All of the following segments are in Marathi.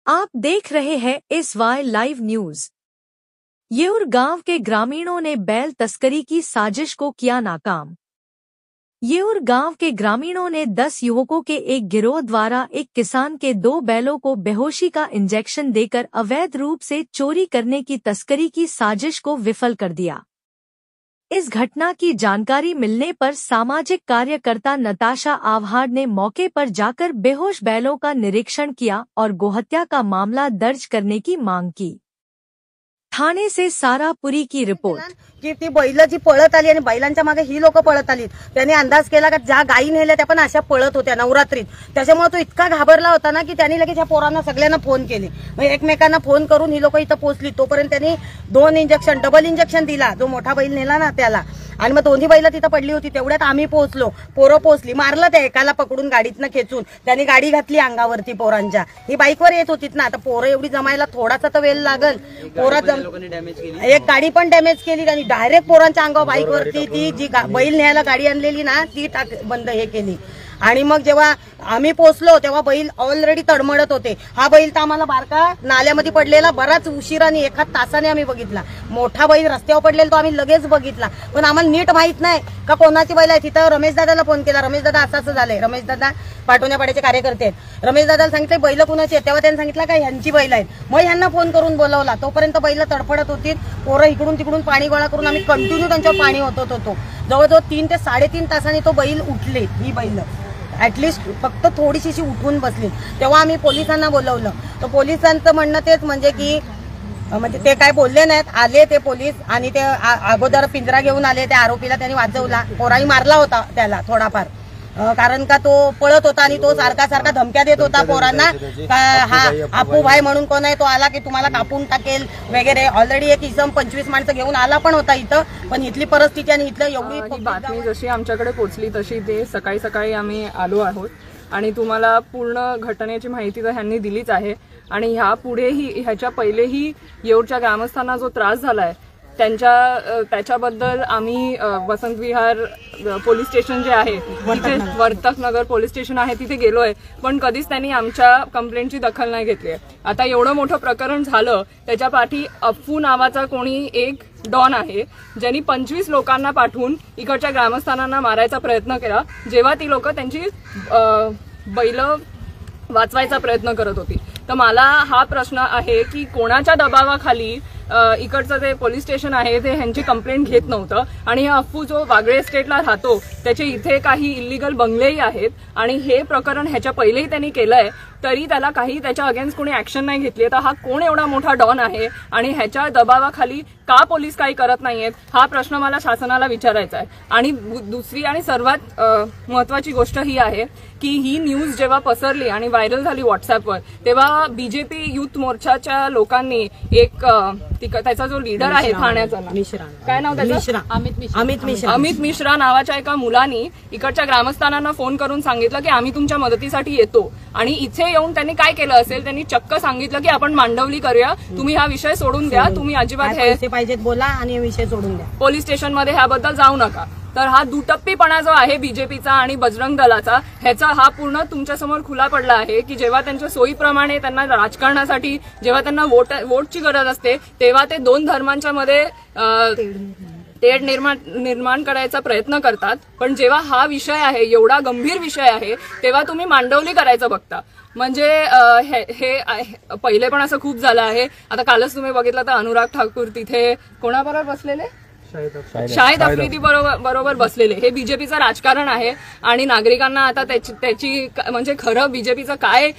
आप देख रहे हैं SY लाइव न्यूज। येऊर गांव के ग्रामीणों ने बैल तस्करी की साजिश को किया नाकाम। येऊर गांव के ग्रामीणों ने 10 युवकों के एक गिरोह द्वारा एक किसान के 2 बैलों को बेहोशी का इंजेक्शन देकर अवैध रूप से चोरी करने की तस्करी की साजिश को विफल कर दिया। इस घटना की जानकारी मिलने पर सामाजिक कार्यकर्ता नताशा आव्हाड ने मौके पर जाकर बेहोश बैलों का निरीक्षण किया और गोहत्या का मामला दर्ज करने की मांग की। ठाणे से सारापुरी की रिपोर्ट। की ती बैल जी पळत आली आणि बैलांच्या मागे ही लोक पळत आली। त्यांनी अंदाज केला की ज्या गायी नेल्या त्या पण अशा पळत होत्या नवरात्रीत। त्याच्यामुळे तो इतका घाबरला होता ना की त्यांनी लगेच ह्या पोरांना सगळ्यांना फोन केले। मग एकमेकांना फोन करून ही लोक इथं पोहोचली। तोपर्यंत त्यांनी 2 इंजेक्शन डबल इंजेक्शन दिला जो मोठा बैल नेला ना त्याला, आणि मग दोन्ही बैल तिथं पडली होती। तेवढ्यात आम्ही पोहोचलो, पोरं पोहोचली, मारलं त्या एकाला पकडून गाडीतनं खेचून त्यांनी गाडी घातली अंगावरती पोरांच्या। ही बाईकवर येत होतीत ना, आता पोरं एवढी जमायला थोडासा तर वेळ लागल। पोरा एक गाडी पण डॅमेज केली आणि डायरेक्ट पोरांच्या अंगावर बाईकवरती ती जी बैल न्यायला गाडी आणलेली ना ती बंद हे केली। आणि मग जेव्हा आम्ही पोहोचलो तेव्हा बैल ऑलरेडी तडमडत होते। हा बैल तर आम्हाला बारका नाल्यामध्ये पडलेला बराच उशिराने 1 तासाने आम्ही बघितला। मोठा बैल रस्त्यावर पडलेला तो आम्ही लगेच बघितला, पण आम्हाला नीट माहित नाही का कोणाची बैल आहे। तिथं रमेश दादाला फोन केला। रमेश दादा असं झालंय, रमेश दादा पाटोण्यापाड्याचे कार्यकर्ते आहेत। रमेश दादाला सांगितलं बैल कुणाची आहेत, तेव्हा त्यांनी सांगितलं का ह्यांची बैल आहेत। मग ह्यांना फोन करून बोलावला, तोपर्यंत बैल तडफडत होती। पोरं इकडून तिकडून पाणी गोळा करून आम्ही कंटिन्यू त्यांच्यावर पाणी होतो। जवळजवळ 3 ते 3.5 तासांनी तो बैल उठले। ही बैल ऍटलिस्ट फक्त थोडीशी उठून बसली। तेव्हा आम्ही पोलिसांना बोलवलं, तर पोलिसांचं म्हणणं तेच म्हणजे की म्हणजे ते काय बोलले नाहीत। आले ते पोलीस आणि ते अगोदर पिंजरा घेऊन आले। त्या आरोपीला त्यांनी वाचवला, पोराही मारला होता त्याला थोडाफार, कारण का तो पळत होता आणि तो सारखा धमक्या देत होता पोरांना का हा आपू भाई म्हणून कोण आहे तो आला की तुम्हाला कापून टाकेल वगैरे। ऑलरेडी एक इसम 25 माणसं घेऊन आला पण होता इथं, पण इथली परिस्थिती आणि इथलं एवढी बातमी जशी आमच्याकडे पोहोचली तशी ते सकाळी आम्ही आलो आहोत आणि तुम्हाला पूर्ण घटनेची माहिती तर ह्यांनी दिलीच आहे। आणि ह्याच्या पहिलेही येऊरच्या ग्रामस्थांना जो त्रास झालाय त्याच्याबद्दल आम्ही वसंत विहार पोलीस स्टेशन जे आहे तिथे वर्तकनगर पोलीस स्टेशन आहे तिथे गेलोय, पण कधीच त्यांनी आमच्या कंप्लेंटची दखल नाही घेतली आहे। आता एवढं मोठं प्रकरण झालं त्याच्या पाठी अप्पू नावाचा कोणी एक डॉन आहे ज्यांनी 25 लोकांना पाठवून इकडच्या ग्रामस्थांना मारायचा प्रयत्न केला, जेव्हा ती लोक त्यांची बैल वाचवायचा प्रयत्न करत होती। तर मला हा प्रश्न आहे की कोणाच्या दबावाखाली इकडचं जे पोलीस स्टेशन आहे ते ह्यांची कंप्लेंट घेत नव्हतं। आणि हा अप्पू जो वागळे स्टेटला राहतो त्याचे इथे काही इलिगल बंगलेही आहेत आणि हे प्रकरण ह्याच्या पहिलेही त्यांनी केलंय, तरी त्याला काही त्याच्या अगेन्स्ट कोणी ऍक्शन नाही घेतली। तर हा कोण एवढा मोठा डॉन आहे आणि ह्याच्या दबावाखाली का पोलीस काही करत नाहीयेत हा प्रश्न मला शासनाला विचारायचा आहे। आणि दुसरी आणि सर्वात महत्वाची गोष्ट ही आहे की ही न्यूज जेव्हा पसरली आणि व्हायरल झाली व्हॉट्सअपवर, तेव्हा बीजेपी युथ मोर्चाच्या लोकांनी एक त्याचा जो लीडर आहे ठाण्याचा, काय नाव त्याचं, अमित मिश्रा नावाच्या एका मुलांनी इकडच्या ग्रामस्थांना फोन करून सांगितलं की आम्ही तुमच्या मदतीसाठी येतो। आणि इथे येऊन त्यांनी काय केलं असेल, त्यांनी चक्क सांगितलं की आपण मांडवली करूया, तुम्ही हा विषय सोडून द्या, तुम्ही अजिबात हे पाहिजेत बोला आणि विषय सोडून द्या, पोलीस स्टेशनमध्ये ह्याबद्दल जाऊ नका। तर हा दुटप्पीपणा जो आहे बीजेपीचा आणि बजरंग दलाचा ह्याचा हा पूर्ण तुमच्यासमोर खुला पडला आहे की जेव्हा त्यांच्या सोयीप्रमाणे त्यांना राजकारणासाठी जेव्हा त्यांना वोटची गरज असते तेव्हा ते 2 धर्मांच्या मध्ये तेढ निर्माण करायचा प्रयत्न करतात, पण जेव्हा हा विषय आहे एवढा गंभीर विषय आहे तेव्हा तुम्ही मांडवली करायचं बघता। म्हणजे हे पहिले पण असं खूप झालं आहे। आता कालच तुम्ही बघितलं तर अनुराग ठाकूर तिथे कोणाबरोबर बसलेले, शाहिद आफ्रिदी बरोबर बसलेले। हे बीजेपीचं राजकारण आहे आणि नागरिकांना आता त्याची म्हणजे खरं बीजेपीचं काय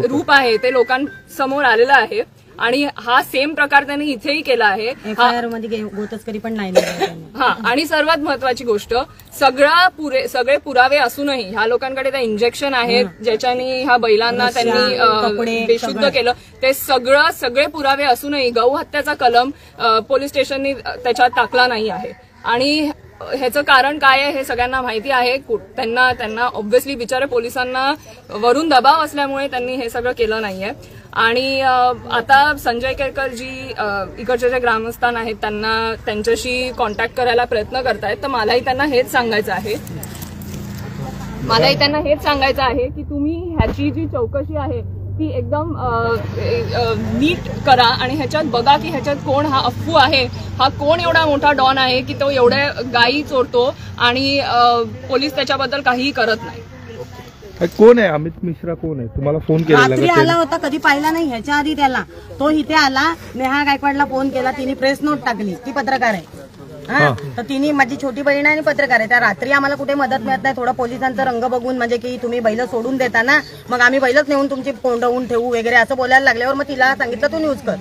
रूप आहे ते लोकांसमोर आलेलं आहे। आणि हा सेम प्रकार त्यांनी इथेही केला आहे। गोतस्करी पण नाही। हा, आणि सर्वात महत्वाची गोष्ट सगळे पुरावे असूनही ह्या लोकांकडे ते इंजेक्शन आहेत ज्याच्यानी ह्या बैलांना त्यांनी बेशुद्ध केलं, ते सगळे पुरावे असूनही गौहत्याचा कलम पोलीस स्टेशननी त्याच्यात टाकला नाही आहे। आणि ह्याचं कारण काय आहे हे सगळ्यांना माहिती आहे। त्यांना ऑब्व्हियसली बिचारे पोलिसांना वरून दबाव असल्यामुळे त्यांनी हे सगळं केलं नाहीये। आणि आता संजय केरकर जी इकडचे जे ग्रामस्थान आहेत त्यांच्याशी कॉन्टॅक्ट करायला प्रयत्न करतायत, तर मलाही त्यांना हेच सांगायचं आहे की तुम्ही ह्याची जी चौकशी आहे ती एकदम नीट करा आणि ह्याच्यात बघा की ह्याच्यात कोण हा अफू आहे, हा कोण एवढा मोठा डॉन आहे की तो एवढ्या गायी चोरतो आणि पोलीस त्याच्याबद्दल काहीही करत नाही. कोण आहे अमित मिश्रा? कोण आहे? तुम्हाला फोन केला? रात्री आला होता, कधी पाहिला नाही. ह्याच्या आधी त्याला तो इथे आला, नेहा गायकवाडला फोन केला, तिने प्रेस नोट टाकली, ती पत्रकार आहे. हा, तर तिने, माझी छोटी बहीण आहे आणि पत्रकार आहे. त्या रात्री आम्हाला कुठे मदत मिळत नाही. थोडं पोलिसांचा रंग बघून, म्हणजे की तुम्ही बैल सोडून देता ना, मग आम्ही बैलच नेऊन तुमची कोंडवून ठेवू वगैरे असं बोलायला लागल्यावर मग तिला सांगितलं तू न्यूज कर.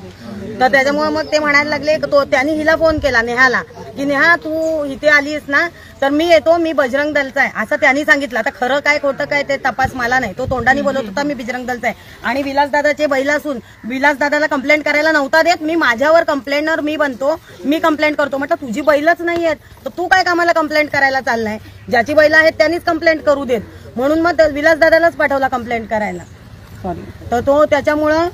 तर त्याच्यामुळे मग ते म्हणायला लागले, त्यांनी हिला फोन केला नेहाला, की नेहा तू इथे आलीस ना, तर मी येतो, मी बजरंग दलचा आहे असं त्यांनी सांगितलं. आता खरं काय खोटं काय ते तपास मला नाही. तो तोंडाने बोलत होता मी बजरंग दलचा आहे आणि विलासदादाचे बैल असून विलासदादाला कंप्लेंट करायला नव्हता देत. मी माझ्यावर कंप्लेंटर मी बनतो, मी कंप्लेंट करतो. म्हटलं तुझी बैलच नाही आहेत तर तू काय कामाला कंप्लेंट करायला चाललाय? ज्याची बैल आहेत त्यांनीच कंप्लेंट करू देत. म्हणून मग विलासदादालाच पाठवला कंप्लेंट करायला. सॉरी. तर तो त्याच्यामुळं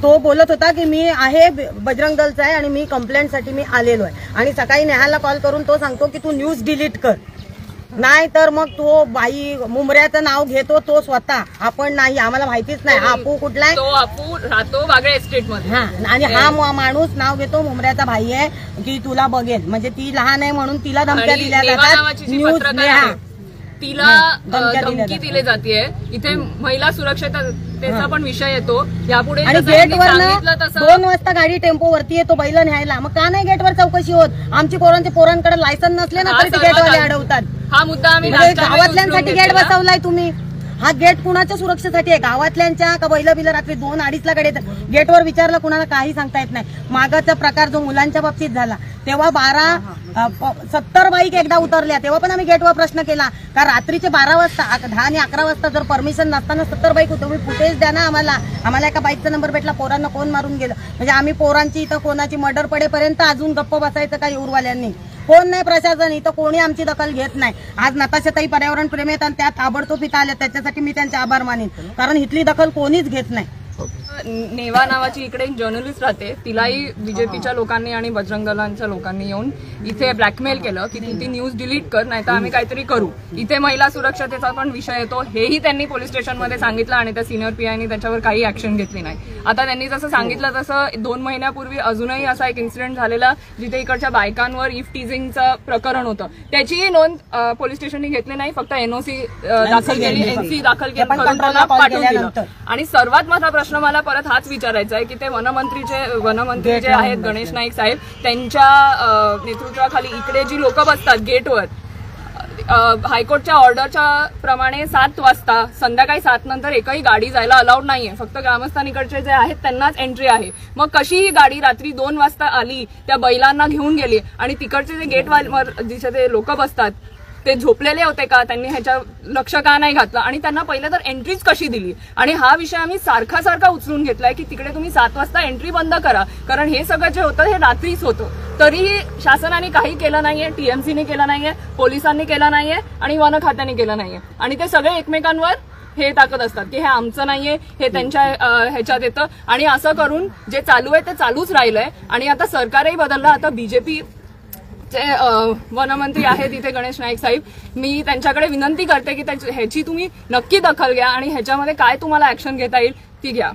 तो बोलत होता की मी आहे बजरंग दलचा आहे आणि मी कंप्लेंटसाठी मी आलेलो आहे. आणि सकाळी नेहाला कॉल करून तो सांगतो की तू न्यूज डिलीट कर, नाही तर मग तो बाई मुंबऱ्याचं नाव घेतो तो स्वतः, आपण नाही, आम्हाला माहितीच नाही आपू कुठला आहे. तो आपू राहतो वागळे एस्टेट मध्ये. हा, आणि हा माणूस नाव घेतो मुंबऱ्याचा भाई आहे की तुला बघेल, म्हणजे ती लहान आहे म्हणून तिला धमक्या दिल्या जातात. न्यूज नेहा तिला धमकी दिली जाते. इथे महिला सुरक्षिततेचा पण विषय येतो. यापुढे आणि गेटवर 2 वाजता गाडी टेम्पोवरती येतो बैल न्यायला, मग का नाही गेटवर चौकशी होत? आमची पोरांकडे लायसन नसले ना तरी ते गेटवाले अडवतात. हा मुद्दा आम्ही गावातल्यांसाठी गेट बसवलाय तुम्ही. हा गेट कुणाच्या सुरक्षेसाठी आहे? गावातल्यांच्या का बैल बिल रात्री 2-2:30 ला गाडी येतात? गेटवर विचारलं कुणाला काही सांगता येत नाही. मागाचा प्रकार जो मुलांच्या बाबतीत झाला तेव्हा 70 बाईक एकदा उतरल्या, तेव्हा पण आम्ही गेटवर प्रश्न केला का रात्रीचे 12 वाजता 10 आणि 11 वाजता जर परमिशन नसताना 70 बाईक होतो, तुम्ही फुटेज द्या ना आम्हाला एका बाईकचा नंबर भेटला, पोरांना कोण मारून गेलं, म्हणजे आम्ही पोरांची इथं कोणाची मर्डर पडेपर्यंत अजून गप्प बसायचं का येऊरवाल्यांनी? कोण नाही, प्रशासन इथं कोणी आमची दखल घेत नाही. आज नताशाताई पर्यावरण प्रेमी आहेत आणि त्या ताबडतोब इथं आल्या, त्याच्यासाठी मी त्यांचे आभार मानेन, कारण इथली दखल कोणीच घेत नाही. नेवा नावाची इकडे एक जर्नलिस्ट राहते, तिलाही बीजेपीच्या लोकांनी आणि बजरंग दलांच्या लोकांनी येऊन इथे ब्लॅकमेल केलं की तू ती न्यूज डिलीट कर, नाही तर आम्ही काहीतरी करू. इथे महिला सुरक्षतेचा पण विषय येतो, हेही त्यांनी पोलीस स्टेशनमध्ये सांगितलं आणि त्या सिनियर पीआयनी त्याच्यावर काही ऍक्शन घेतली नाही. आता त्यांनी जसं सांगितलं तसं 2 महिन्यापूर्वी अजूनही असा एक इन्सिडेंट झालेला जिथे इकडच्या बायकांवर इफ टीझिंगचं प्रकरण होतं, त्याचीही नोंद पोलीस स्टेशनने घेतली नाही, फक्त एनओसी दाखल केली, एनसी दाखल केली, पाठवून दिलं. आणि सर्वात मोठा प्रश्न मला परत हाच विचारायचा आहे की ते वनमंत्री जे आहेत गणेश नाईक साहेब, त्यांच्या नेतृत्वाखाली इकडे जी लोक बसतात गेटवर, हायकोर्टच्या ऑर्डरच्या प्रमाणे 7 वाजता संध्याकाळी 7 नंतर एकही गाडी जायला अलाउड नाहीये, फक्त ग्रामस्थांकडचे जे आहेत त्यांनाच एंट्री आहे. मग कशी ही गाडी रात्री 2 वाजता आली, त्या बैलांना घेऊन गेली आणि तिकडचे जे गेटवर जिथे ते लोक बसतात ते झोपलेले होते का, त्यांनी ह्याच्या लक्ष का नाही घातलं आणि त्यांना पहिलं तर एंट्रीच कशी दिली? आणि हा विषय आम्ही सारखा उचलून घेतलाय की तिकडे तुम्ही 7 वाजता एंट्री बंद करा, कारण हे सगळं जे होतं हे रात्रीच होतं. तरीही शासनाने काही केलं नाहीये, टीएमसीने केलं नाहीये, पोलिसांनी केलं नाहीये आणि वन खात्याने केलं नाहीये. आणि ते सगळे एकमेकांवर हे टाकत असतात की हे आमचं नाहीये, हे त्यांच्या ह्याच्यात येतं. आणि असं करून जे चालू आहे ते चालूच राहिलंय. आणि आता सरकारही बदललं, आता बीजेपी वनमंत्री आहेत इथे गणेश नाईक साहेब, मी त्यांच्याकडे विनंती करते की ह्याची तुम्ही नक्की दखल घ्या आणि ह्याच्यामध्ये काय तुम्हाला ऍक्शन घेता येईल ती घ्या.